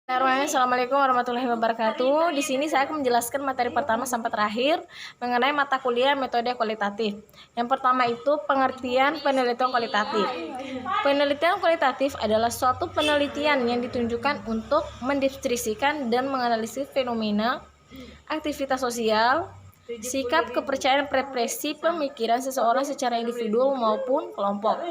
Assalamualaikum warahmatullahi wabarakatuh. Di sini saya akan menjelaskan materi pertama sampai terakhir mengenai mata kuliah metode kualitatif. Yang pertama itu pengertian penelitian kualitatif. Penelitian kualitatif adalah suatu penelitian yang ditunjukkan untuk mendeskripsikan dan menganalisis fenomena, aktivitas sosial, sikap, kepercayaan, preferensi, pemikiran seseorang secara individu maupun kelompok.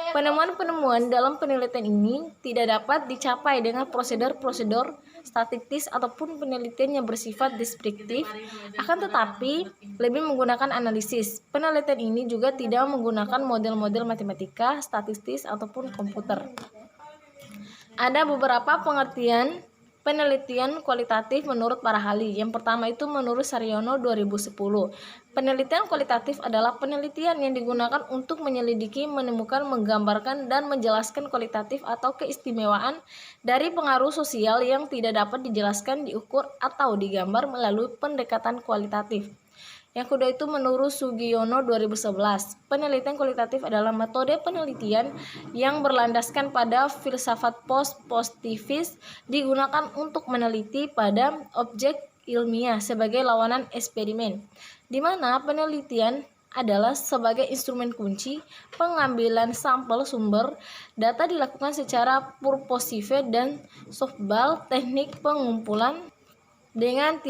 Penemuan-penemuan dalam penelitian ini tidak dapat dicapai dengan prosedur-prosedur statistik ataupun penelitian yang bersifat deskriptif, akan tetapi lebih menggunakan analisis. Penelitian ini juga tidak menggunakan model-model matematika, statistik, ataupun komputer. Ada beberapa pengertian penelitian kualitatif menurut para ahli. Yang pertama itu menurut Saryono 2010. Penelitian kualitatif adalah penelitian yang digunakan untuk menyelidiki, menemukan, menggambarkan, dan menjelaskan kualitatif atau keistimewaan dari pengaruh sosial yang tidak dapat dijelaskan, diukur, atau digambar melalui pendekatan kualitatif. Yang kedua itu menurut Sugiono 2011. Penelitian kualitatif adalah metode penelitian yang berlandaskan pada filsafat positivis digunakan untuk meneliti pada objek ilmiah sebagai lawanan eksperimen, di mana penelitian adalah sebagai instrumen kunci pengambilan sampel sumber data dilakukan secara purposive dan softball teknik pengumpulan dengan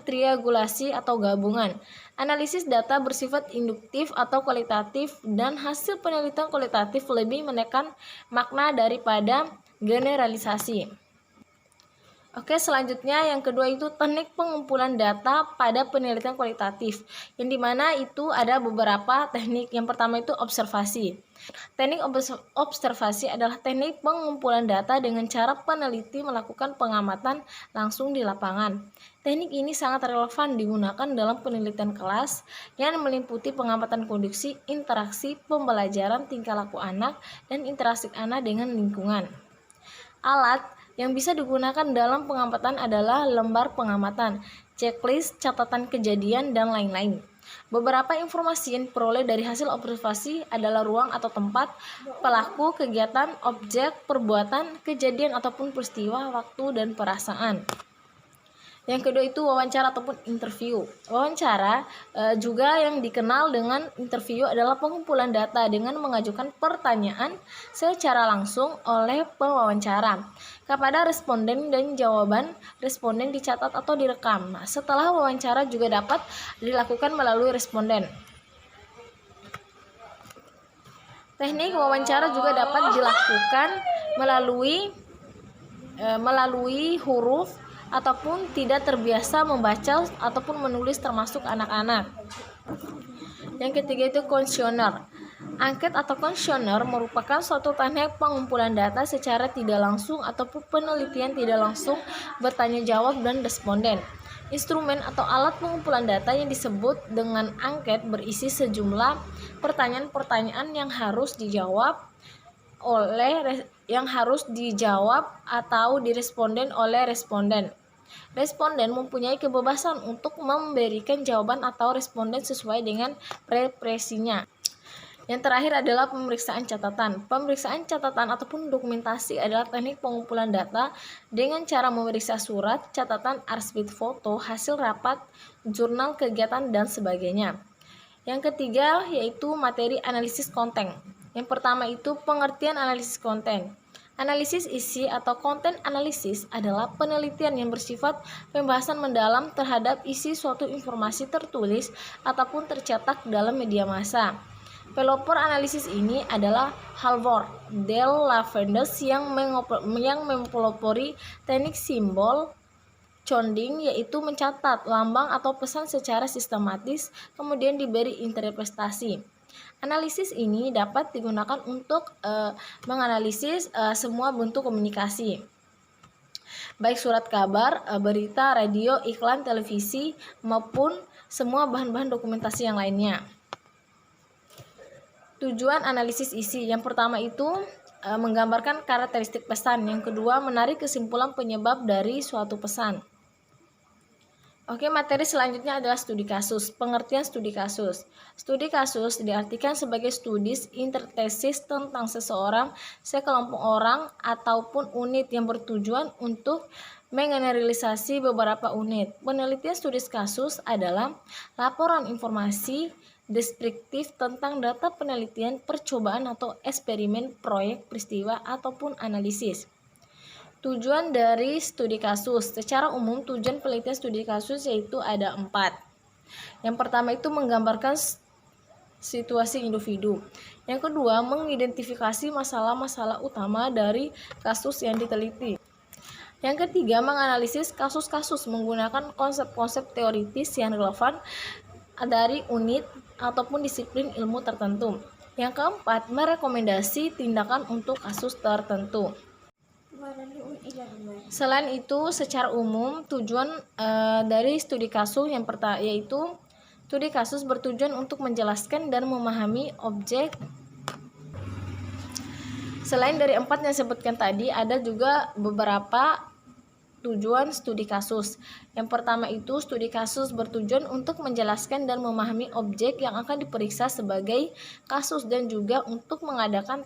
triangulasi atau gabungan. Analisis data bersifat induktif atau kualitatif, dan hasil penelitian kualitatif lebih menekan makna daripada generalisasi. Oke, selanjutnya yang kedua itu teknik pengumpulan data pada penelitian kualitatif, yang dimana itu ada beberapa teknik. Yang pertama itu observasi. Teknik observasi adalah teknik pengumpulan data dengan cara peneliti melakukan pengamatan langsung di lapangan. Teknik ini sangat relevan digunakan dalam penelitian kelas yang meliputi pengamatan kondisi, interaksi, pembelajaran tingkah laku anak, dan interaksi anak dengan lingkungan. Alat yang bisa digunakan dalam pengamatan adalah lembar pengamatan, checklist, catatan kejadian, dan lain-lain. Beberapa informasi yang diperoleh dari hasil observasi adalah ruang atau tempat, pelaku, kegiatan, objek, perbuatan, kejadian ataupun peristiwa, waktu, dan perasaan. Yang kedua itu wawancara ataupun interview. Wawancara juga yang dikenal dengan interview adalah pengumpulan data dengan mengajukan pertanyaan secara langsung oleh pewawancara kepada responden, dan jawaban responden dicatat atau direkam. Nah, setelah wawancara juga dapat dilakukan melalui responden. Teknik wawancara juga dapat dilakukan melalui huruf ataupun tidak terbiasa membaca ataupun menulis termasuk anak-anak. Yang ketiga itu kuesioner. Angket atau kuesioner merupakan suatu teknik pengumpulan data secara tidak langsung ataupun penelitian tidak langsung bertanya jawab dan responden. Instrumen atau alat pengumpulan data yang disebut dengan angket berisi sejumlah pertanyaan-pertanyaan yang harus dijawab atau diresponden oleh responden. Responden mempunyai kebebasan untuk memberikan jawaban atau responden sesuai dengan preferensinya. Yang terakhir adalah pemeriksaan catatan. Pemeriksaan catatan ataupun dokumentasi adalah teknik pengumpulan data dengan cara memeriksa surat, catatan, arsip foto, hasil rapat, jurnal kegiatan, dan sebagainya. Yang ketiga yaitu materi analisis konten. Yang pertama itu pengertian analisis konten. Analisis isi atau konten analisis adalah penelitian yang bersifat pembahasan mendalam terhadap isi suatu informasi tertulis ataupun tercetak dalam media massa. Pelopor analisis ini adalah Halvor Del Lavendes yang mempelopori teknik simbol coding, yaitu mencatat lambang atau pesan secara sistematis kemudian diberi interpretasi. Analisis ini dapat digunakan untuk menganalisis semua bentuk komunikasi, baik surat kabar, berita, radio, iklan, televisi, maupun semua bahan-bahan dokumentasi yang lainnya. Tujuan analisis isi. Yang pertama itu menggambarkan karakteristik pesan. Yang kedua menarik kesimpulan penyebab dari suatu pesan. Oke, materi selanjutnya adalah studi kasus. Pengertian studi kasus. Studi kasus diartikan sebagai studi intertesis tentang seseorang, sekelompok orang, ataupun unit yang bertujuan untuk mengeneralisasi beberapa unit. Penelitian studi kasus adalah laporan informasi deskriptif tentang data penelitian, percobaan atau eksperimen, proyek, peristiwa, ataupun analisis. Tujuan dari studi kasus. Secara umum, tujuan penelitian studi kasus yaitu ada 4. Yang pertama itu menggambarkan situasi individu. Yang kedua, mengidentifikasi masalah-masalah utama dari kasus yang diteliti. Yang ketiga, menganalisis kasus-kasus menggunakan konsep-konsep teoritis yang relevan dari unit ataupun disiplin ilmu tertentu. Yang keempat, merekomendasi tindakan untuk kasus tertentu. Selain itu, secara umum tujuan dari studi kasus yang pertama yaitu studi kasus bertujuan untuk menjelaskan dan memahami objek. Selain dari 4 yang disebutkan tadi, ada juga beberapa tujuan studi kasus. Yang pertama itu studi kasus bertujuan untuk menjelaskan dan memahami objek yang akan diperiksa sebagai kasus dan juga untuk mengadakan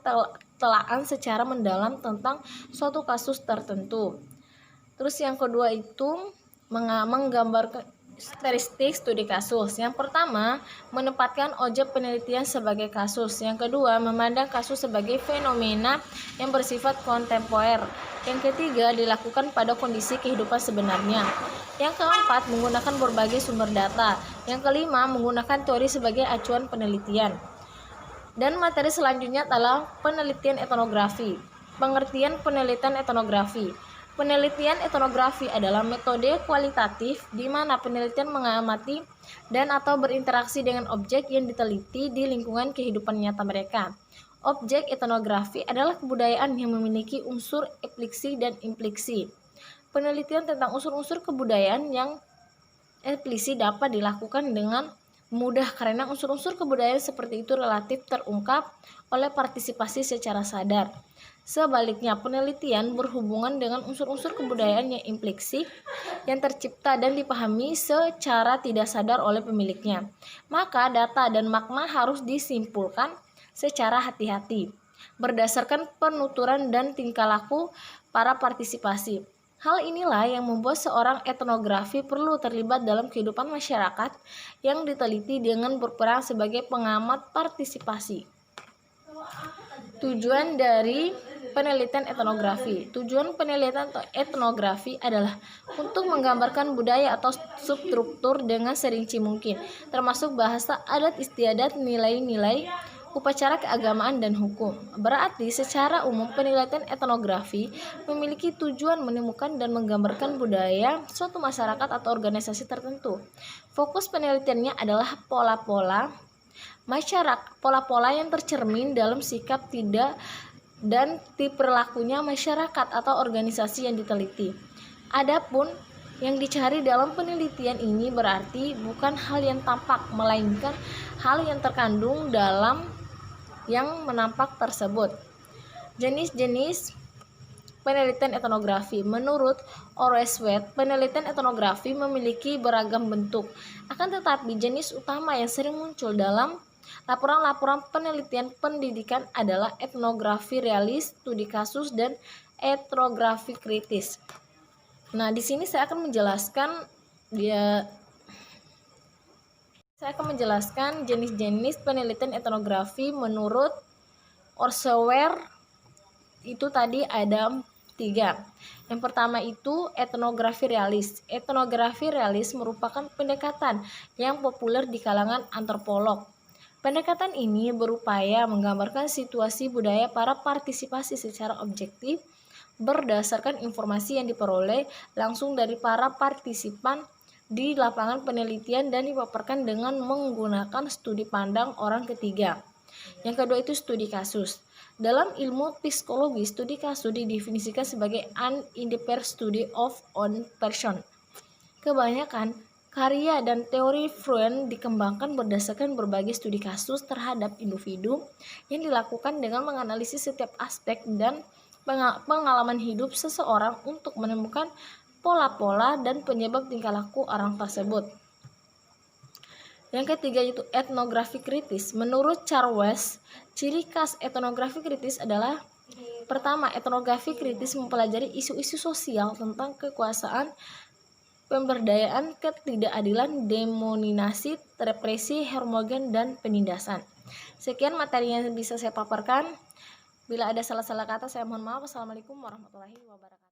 telaan secara mendalam tentang suatu kasus tertentu. Terus yang kedua itu menggambarkan karakteristik studi kasus. Yang pertama, menempatkan objek penelitian sebagai kasus. Yang kedua, memandang kasus sebagai fenomena yang bersifat kontemporer. Yang ketiga, dilakukan pada kondisi kehidupan sebenarnya. Yang keempat, menggunakan berbagai sumber data. Yang kelima, menggunakan teori sebagai acuan penelitian. Dan materi selanjutnya adalah penelitian etnografi. Pengertian penelitian etnografi. Penelitian etnografi adalah metode kualitatif di mana penelitian mengamati dan atau berinteraksi dengan objek yang diteliti di lingkungan kehidupan nyata mereka. Objek etnografi adalah kebudayaan yang memiliki unsur ekspliksi dan impliksi. Penelitian tentang unsur-unsur kebudayaan yang eksplisi dapat dilakukan dengan mudah karena unsur-unsur kebudayaan seperti itu relatif terungkap oleh partisipasi secara sadar. Sebaliknya, penelitian berhubungan dengan unsur-unsur kebudayaan yang implisi yang tercipta dan dipahami secara tidak sadar oleh pemiliknya. Maka data dan makna harus disimpulkan secara hati-hati berdasarkan penuturan dan tingkah laku para partisipasi. Hal inilah yang membuat seorang etnografi perlu terlibat dalam kehidupan masyarakat yang diteliti dengan berperan sebagai pengamat partisipasi. Tujuan dari penelitian etnografi. Tujuan penelitian etnografi adalah untuk menggambarkan budaya atau substruktur dengan serinci mungkin, termasuk bahasa, adat istiadat, nilai-nilai, upacara keagamaan, dan hukum. Berarti secara umum penelitian etnografi memiliki tujuan menemukan dan menggambarkan budaya suatu masyarakat atau organisasi tertentu. Fokus penelitiannya adalah pola-pola masyarakat, pola-pola yang tercermin dalam sikap tidak dan perilakunya masyarakat atau organisasi yang diteliti. Adapun yang dicari dalam penelitian ini berarti bukan hal yang tampak, melainkan hal yang terkandung dalam yang menampak tersebut. Jenis-jenis penelitian etnografi. Menurut Oreswet, penelitian etnografi memiliki beragam bentuk. Akan tetapi jenis utama yang sering muncul dalam laporan-laporan penelitian pendidikan adalah etnografi realis, studi kasus, dan etnografi kritis. Nah, di sini saya akan menjelaskan jenis-jenis penelitian etnografi menurut Oreswet. Itu tadi ada 3. Yang pertama itu etnografi realis. Etnografi realis merupakan pendekatan yang populer di kalangan antropolog. Pendekatan ini berupaya menggambarkan situasi budaya para partisipasi secara objektif berdasarkan informasi yang diperoleh langsung dari para partisipan di lapangan penelitian dan dipaparkan dengan menggunakan studi pandang orang ketiga. Yang kedua itu studi kasus. Dalam ilmu psikologi, studi kasus didefinisikan sebagai an independent study of own person. Kebanyakan karya dan teori Freud dikembangkan berdasarkan berbagai studi kasus terhadap individu yang dilakukan dengan menganalisis setiap aspek dan pengalaman hidup seseorang untuk menemukan pola-pola dan penyebab tingkah laku orang tersebut. Yang ketiga itu etnografi kritis. Menurut Charles, ciri khas etnografi kritis adalah: pertama, etnografi kritis mempelajari isu-isu sosial tentang kekuasaan, pemberdayaan, ketidakadilan, demonisasi, represi, homogen, dan penindasan. Sekian materi yang bisa saya paparkan. Bila ada salah-salah kata, saya mohon maaf. Wassalamualaikum warahmatullahi wabarakatuh.